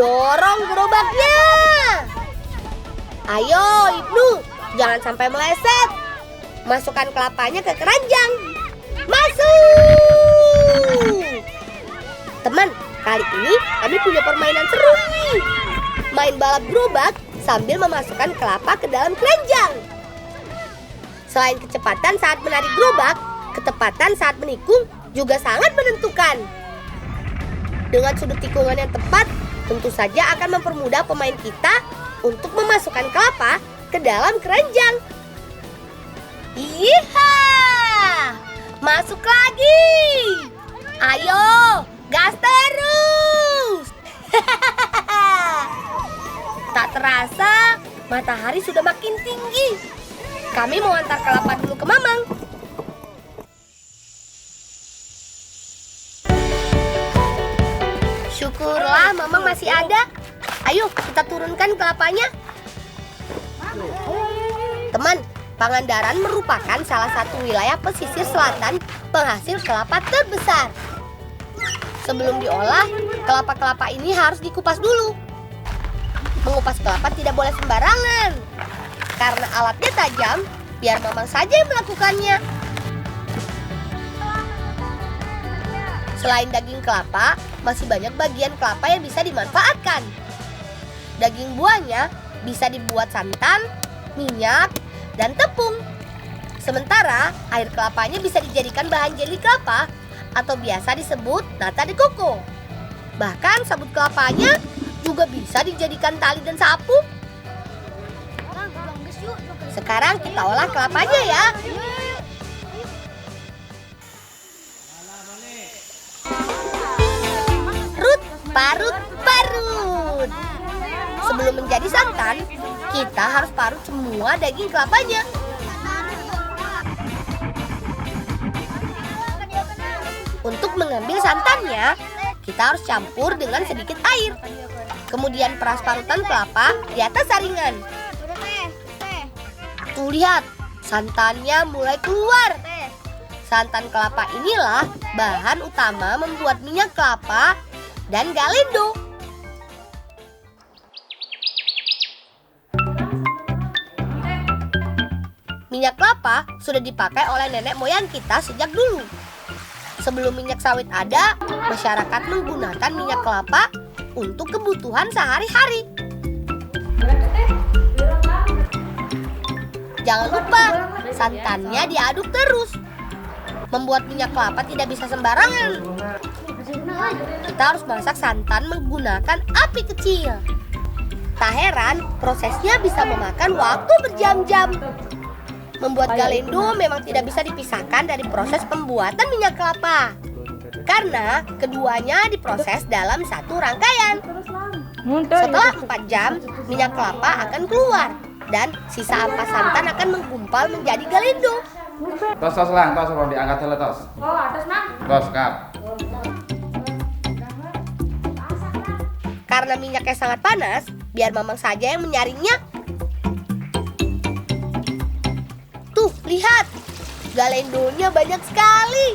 Dorong gerobaknya. Ayo Ibnu, jangan sampai meleset. Masukkan kelapanya ke keranjang. Masuk. Teman, kali ini kami punya permainan seru nih. Main balap gerobak sambil memasukkan kelapa ke dalam keranjang. Selain kecepatan saat menarik gerobak, ketepatan saat menikung juga sangat menentukan. Dengan sudut tikungan yang tepat, tentu saja akan mempermudah pemain kita untuk memasukkan kelapa ke dalam keranjang. Iya, masuk lagi. Ayo, gas terus. Tak terasa, matahari sudah makin tinggi. Kami mau antar kelapa dulu ke Mamang. Syukurlah Mamang masih ada. Ayo kita turunkan kelapanya. Teman, Pangandaran merupakan salah satu wilayah pesisir selatan penghasil kelapa terbesar. Sebelum diolah, kelapa-kelapa ini harus dikupas dulu. Mengupas kelapa tidak boleh sembarangan. Karena alatnya tajam, biar Mamang saja yang melakukannya. Selain daging kelapa, masih banyak bagian kelapa yang bisa dimanfaatkan. Daging buahnya bisa dibuat santan, minyak, dan tepung. Sementara air kelapanya bisa dijadikan bahan jeli kelapa atau biasa disebut nata de coco. Bahkan sabut kelapanya juga bisa dijadikan tali dan sapu. Sekarang kita olah kelapanya ya. Parut. Sebelum menjadi santan, kita harus parut semua daging kelapanya. Untuk mengambil santannya, kita harus campur dengan sedikit air. Kemudian peras parutan kelapa di atas saringan. Tuh lihat, santannya mulai keluar. Santan kelapa inilah bahan utama membuat minyak kelapa dan galendo. Minyak kelapa sudah dipakai oleh nenek moyang kita sejak dulu. Sebelum minyak sawit ada, masyarakat menggunakan minyak kelapa untuk kebutuhan sehari-hari. Jangan lupa, santannya diaduk terus. Membuat minyak kelapa tidak bisa sembarangan. Kita harus masak santan menggunakan api kecil. Tak heran, prosesnya bisa memakan waktu berjam-jam. Membuat galendo memang tidak bisa dipisahkan dari proses pembuatan minyak kelapa. Karena keduanya diproses dalam satu rangkaian. Setelah 4 jam, minyak kelapa akan keluar. Dan sisa ampas santan akan menggumpal menjadi galendo. Tos lang, tos kalau diangkat dulu tos. Oh, atas mang. Tos kap. Karena minyaknya sangat panas, biar Mamang saja yang menyaringnya. Tuh, lihat. Galendonya banyak sekali.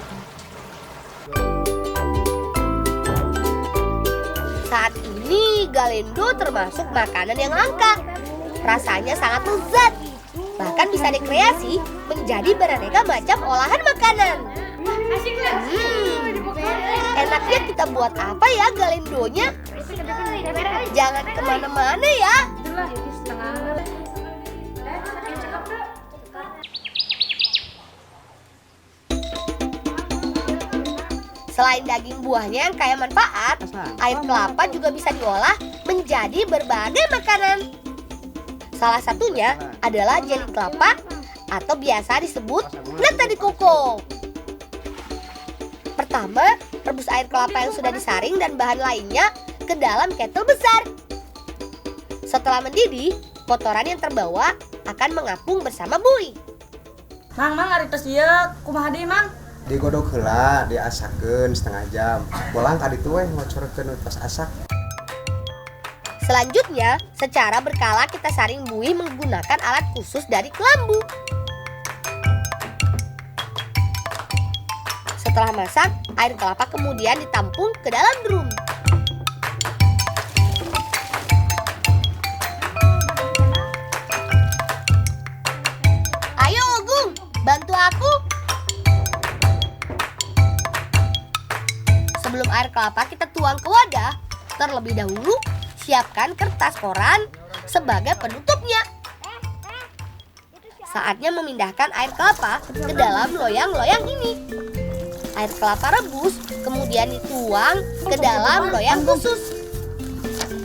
Saat ini galendo termasuk makanan yang langka. Rasanya sangat lezat. Bahkan bisa dikreasi menjadi beraneka macam olahan makanan. Enaknya kita buat apa ya galendonya? Jangan kemana-mana ya. Selain daging buahnya yang kaya manfaat, air kelapa juga bisa diolah menjadi berbagai makanan. Salah satunya adalah jeli kelapa atau biasa disebut nata de coco. Pertama, rebus air kelapa yang sudah disaring dan bahan lainnya ke dalam ketel besar. Setelah mendidih, kotoran yang terbawa akan mengapung bersama buih. Mang ari tos ieu kumaha deui mang? Digodok heula, diasakeun setengah jam. Bolang ka ditu we ngocorkeun tos asak. Selanjutnya, secara berkala kita saring buih menggunakan alat khusus dari kelambu. Setelah masak, air kelapa kemudian ditampung ke dalam drum. air kelapa kita tuang ke wadah, terlebih dahulu siapkan kertas koran sebagai penutupnya. Saatnya memindahkan air kelapa ke dalam loyang-loyang ini. Air kelapa rebus kemudian dituang ke dalam loyang khusus.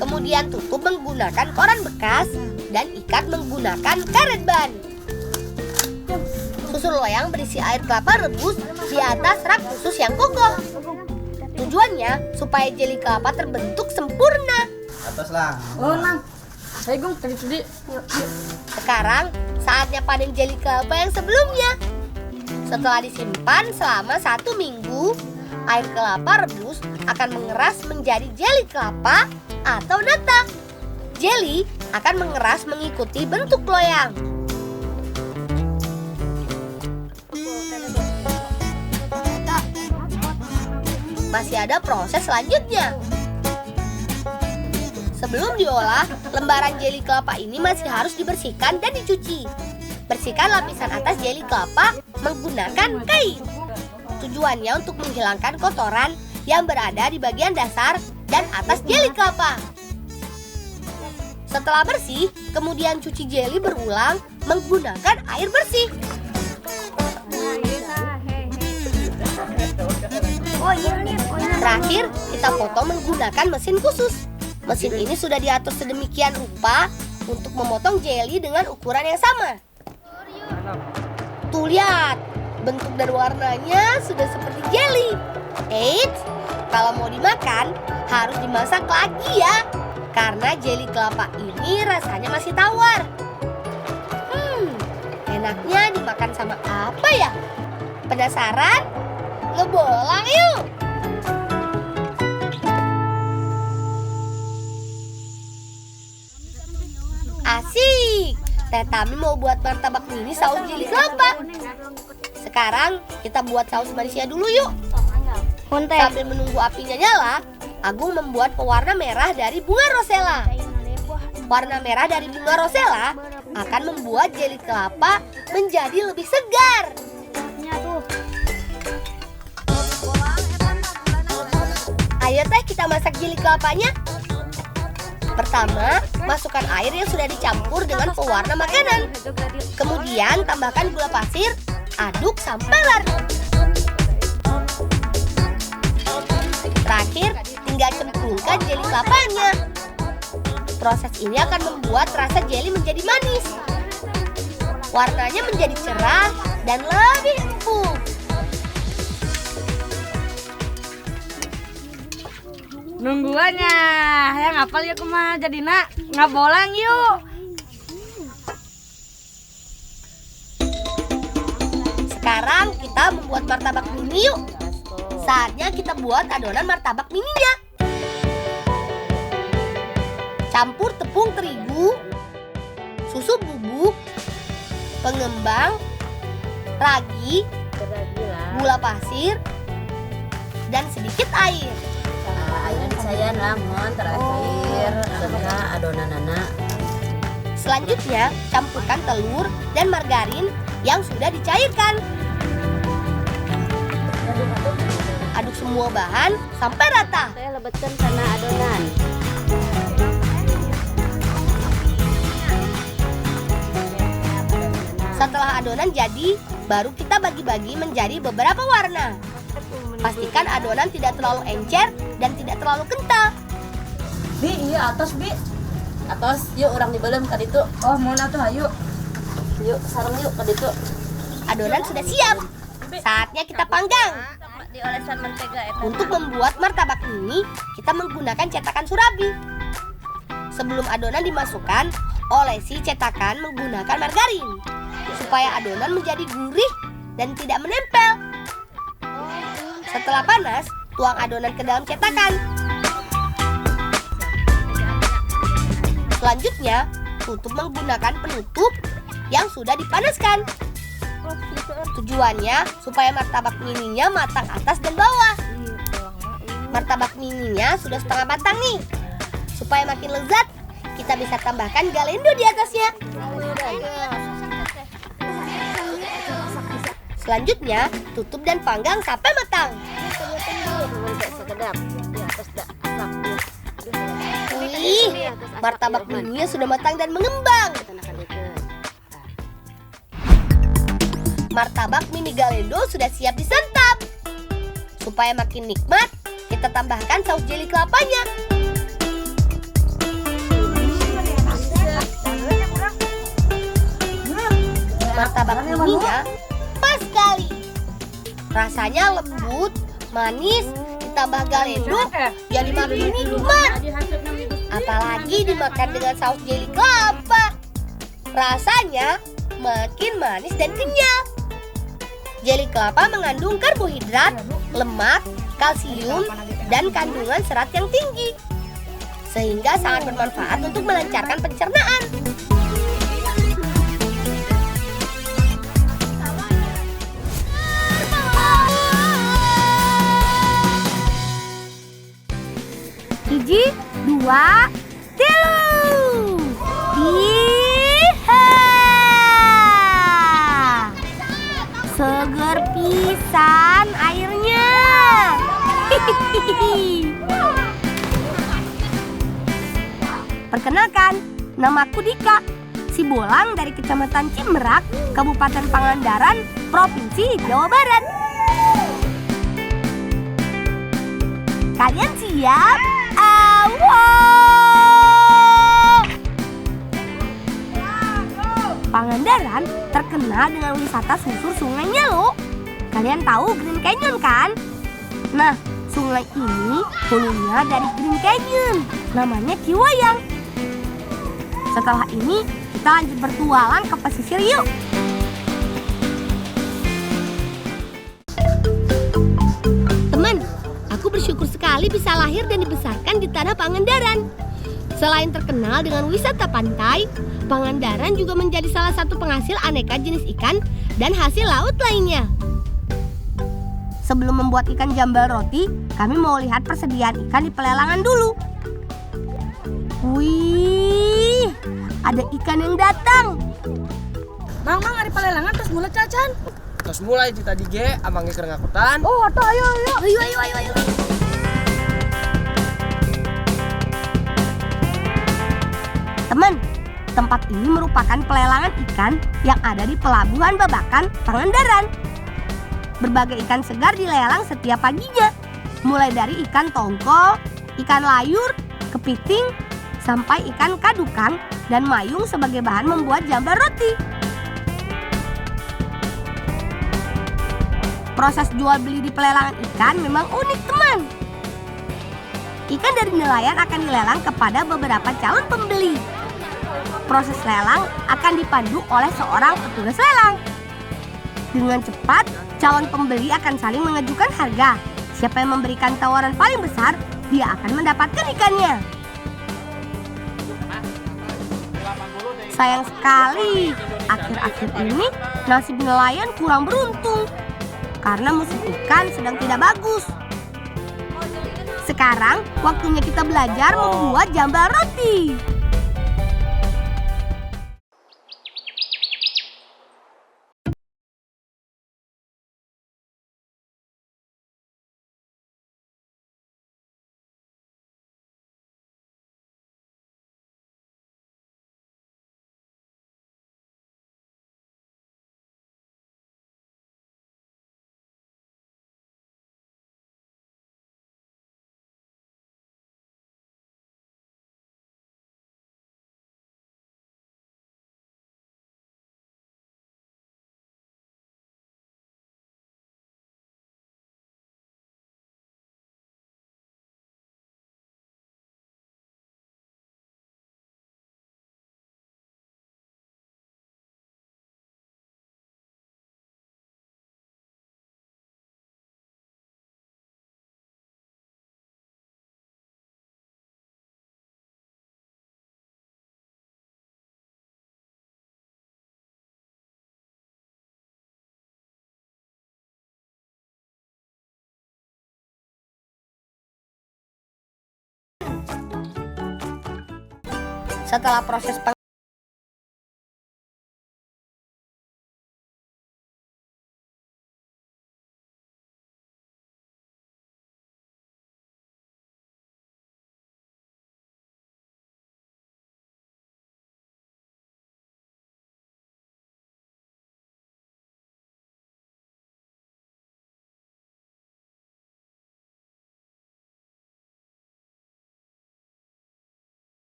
Kemudian tutup menggunakan koran bekas dan ikat menggunakan karet ban. Susun loyang berisi air kelapa rebus di atas rak khusus yang kokoh. Tujuannya supaya jeli kelapa terbentuk sempurna. Atas lah. Oh, Nang. Ayo, Gung, tadi. Sekarang saatnya panen jeli kelapa yang sebelumnya. Setelah disimpan selama 1 minggu, air kelapa rebus akan mengeras menjadi jeli kelapa atau nata. Jeli akan mengeras mengikuti bentuk loyang. Masih ada proses selanjutnya. Sebelum diolah, lembaran jeli kelapa ini masih harus dibersihkan dan dicuci. Bersihkan lapisan atas jeli kelapa menggunakan kain. Tujuannya untuk menghilangkan kotoran yang berada di bagian dasar dan atas jeli kelapa. Setelah bersih, kemudian cuci jeli berulang menggunakan air bersih. Terakhir, kita potong menggunakan mesin khusus. Mesin ini sudah diatur sedemikian rupa untuk memotong jeli dengan ukuran yang sama. Tuh lihat, bentuk dan warnanya sudah seperti jeli. Eits, kalau mau dimakan harus dimasak lagi ya, karena jeli kelapa ini rasanya masih tawar. Enaknya dimakan sama apa ya? Penasaran? Ngebolang yuk! Asik! Teh Tami mau buat martabak mini saus jeli kelapa. Sekarang kita buat saus manisnya dulu yuk. Sambil menunggu apinya nyala, Agung membuat pewarna merah dari bunga rosella. Warna merah dari bunga rosella akan membuat jeli kelapa menjadi lebih segar. Ayo teh kita masak jeli kelapanya. Pertama, masukkan air yang sudah dicampur dengan pewarna makanan. Kemudian tambahkan gula pasir, aduk sampai larut. Terakhir, tinggal cemplungkan jeli kelapanya. Proses ini akan membuat rasa jeli menjadi manis. Warnanya menjadi cerah dan lebih empuk. Nungguannya, yang ngapal ya kumaha jadina ngabolang yuk. Sekarang kita membuat martabak mini yuk. Saatnya kita buat adonan martabak mininya. Campur tepung terigu, susu bubuk, pengembang, ragi, gula pasir, dan sedikit air. Ayeuna saya namun terakhir karena adonanana. Selanjutnya, campurkan telur dan margarin yang sudah dicairkan. Aduk semua bahan sampai rata. Saya lebetkan karena adonan. Setelah adonan jadi, baru kita bagi-bagi menjadi beberapa warna. Pastikan adonan tidak terlalu encer dan tidak terlalu kental. Bi, iya atas Bi. Atos, yuk orang dibelem ka ditu. Oh, mau atuh ayo. Yuk sareng yuk ka ditu. Adonan sudah siap. Saatnya kita panggang. Diolesan mentega eta. Untuk membuat martabak ini, kita menggunakan cetakan surabi. Sebelum adonan dimasukkan, olesi cetakan menggunakan margarin supaya adonan menjadi gurih dan tidak menempel. Setelah panas, tuang adonan ke dalam cetakan. Selanjutnya, tutup menggunakan penutup yang sudah dipanaskan. Tujuannya supaya martabak mininya matang atas dan bawah. Martabak mininya sudah setengah matang nih. Supaya makin lezat, kita bisa tambahkan galendo di atasnya. Selanjutnya, tutup dan panggang sampai matang. Sekedap di atas asap. Wih, martabak mininya sudah matang dan mengembang. Martabak mini Galendo sudah siap disantap. Supaya makin nikmat, kita tambahkan saus jeli kelapanya. Martabak mininya pas sekali. Rasanya lembut, manis, ditambah Galendo jadi makin nikmat. Apalagi dimakan dengan saus jeli kelapa. Rasanya makin manis dan kenyal. Jeli kelapa mengandung karbohidrat, lemak, kalsium, dan kandungan serat yang tinggi. Sehingga sangat bermanfaat untuk melancarkan pencernaan. Hiji, dua, tilu. Iha. Seger pisan airnya. Perkenalkan, namaku Dika, si Bolang dari Kecamatan Cimerak, Kabupaten Pangandaran, Provinsi Jawa Barat. Kalian siap? Pangandaran terkenal dengan wisata susur sungainya loh. Kalian tahu Green Canyon kan? Nah, sungai ini hulunya dari Green Canyon, namanya Ciwayang. Setelah ini kita lanjut bertualang ke pesisir yuk. Teman, aku bersyukur sekali bisa lahir dan dibesarkan di tanah Pangandaran. Selain terkenal dengan wisata pantai, Pangandaran juga menjadi salah satu penghasil aneka jenis ikan dan hasil laut lainnya. Sebelum membuat ikan jambal roti, kami mau lihat persediaan ikan di pelelangan dulu. Wih, ada ikan yang datang. Mang ari palelangan terus mulai cacan. Terus mulai di tadi ge amang keur ngakutan. Oh, atuh ayo. Ayo. Teman, tempat ini merupakan pelelangan ikan yang ada di Pelabuhan Babakan, Pangandaran. Berbagai ikan segar dilelang setiap paginya, mulai dari ikan tongkol, ikan layur, kepiting, sampai ikan kadukang dan mayung sebagai bahan membuat jambal roti. Proses jual beli di pelelangan ikan memang unik, teman. Ikan dari nelayan akan dilelang kepada beberapa calon pembeli. Proses lelang akan dipandu oleh seorang petugas lelang. Dengan cepat, calon pembeli akan saling mengajukan harga. Siapa yang memberikan tawaran paling besar, dia akan mendapatkan ikannya. Sayang sekali, akhir-akhir ini nasib nelayan kurang beruntung karena musim ikan sedang tidak bagus. Sekarang waktunya kita belajar membuat jambal roti. Setelah proses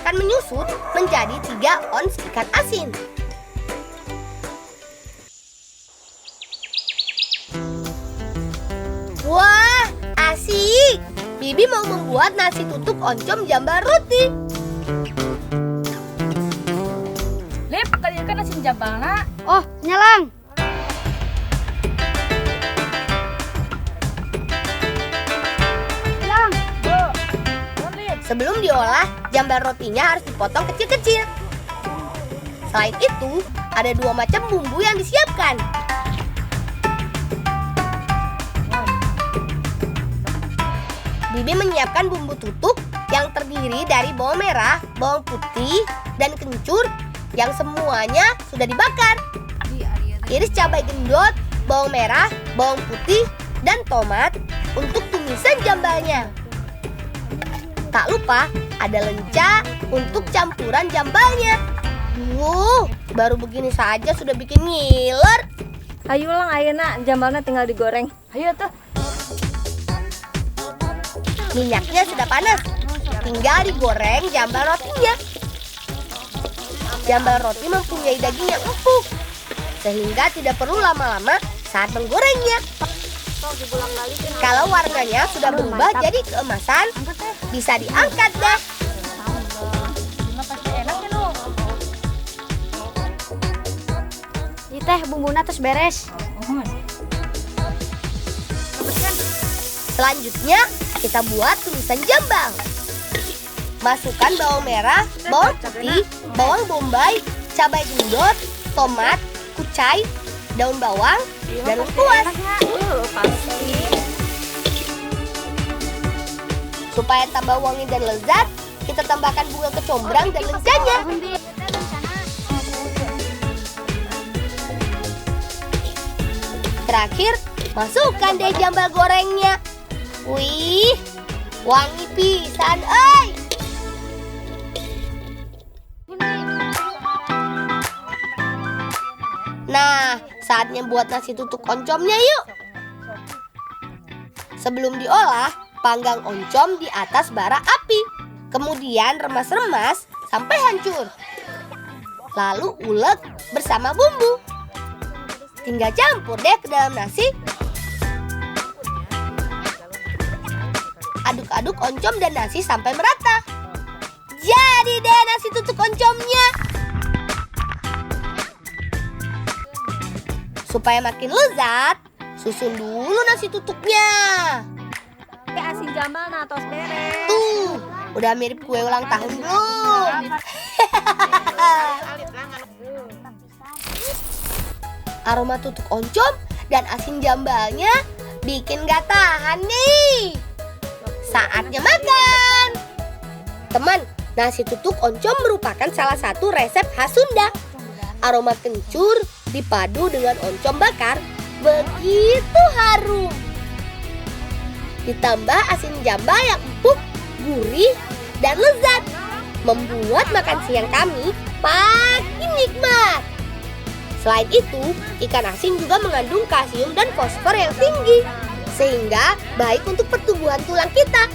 akan menyusut menjadi 3 ons ikan asin. Wah, asik! Bibi mau membuat nasi tutuk oncom jambal roti. Lip, kali kan asin jambalna. Oh, nyelang. Sebelum diolah, jambal rotinya harus dipotong kecil-kecil. Selain itu, ada 2 macam bumbu yang disiapkan. Bibi menyiapkan bumbu tutuk yang terdiri dari bawang merah, bawang putih, dan kencur yang semuanya sudah dibakar. Iris cabai gendot, bawang merah, bawang putih, dan tomat untuk tumisan jambalnya. Tak lupa ada lenca untuk campuran jambalnya. Baru begini saja sudah bikin ngiler. Ayo lang, ayeuna jambalna tinggal digoreng. Ayo tuh. Minyaknya sudah panas, tinggal digoreng jambal rotinya. Jambal roti mempunyai daging yang empuk, sehingga tidak perlu lama-lama saat menggorengnya. Kalau warnanya sudah berubah jadi keemasan, bisa diangkat deh. Ini teh bumbuna terus beres. Selanjutnya kita buat tumisan jambal. Masukkan bawang merah, bawang putih, bawang bombay, cabai gendot, tomat, kucai, daun bawang, dan lengkuas. Supaya tambah wangi dan lezat, kita tambahkan bunga kecombrang dan lencanya. Terakhir, masukkan deh jambal gorengnya. Wih, wangi pisan, oi! Nah, saatnya buat nasi tutuk oncomnya yuk. Sebelum diolah, panggang oncom di atas bara api. Kemudian remas-remas sampai hancur. Lalu ulek bersama bumbu. Tinggal campur deh ke dalam nasi. Aduk-aduk oncom dan nasi sampai merata. Jadi deh nasi tutuk oncomnya. Supaya makin lezat, susun dulu nasi tutuknya. Asin jambal na tos beres. Tuh, udah mirip kue ulang tahun belum? Aroma tutuk oncom dan asin jambalnya bikin gak tahan nih. Saatnya makan. Teman, nasi tutuk oncom merupakan salah satu resep khas Sunda. Aroma kencur dipadu dengan oncom bakar begitu harum. Ditambah asin jambal yang empuk, gurih, dan lezat, membuat makan siang kami makin nikmat. Selain itu, ikan asin juga mengandung kalsium dan fosfor yang tinggi, sehingga baik untuk pertumbuhan tulang kita.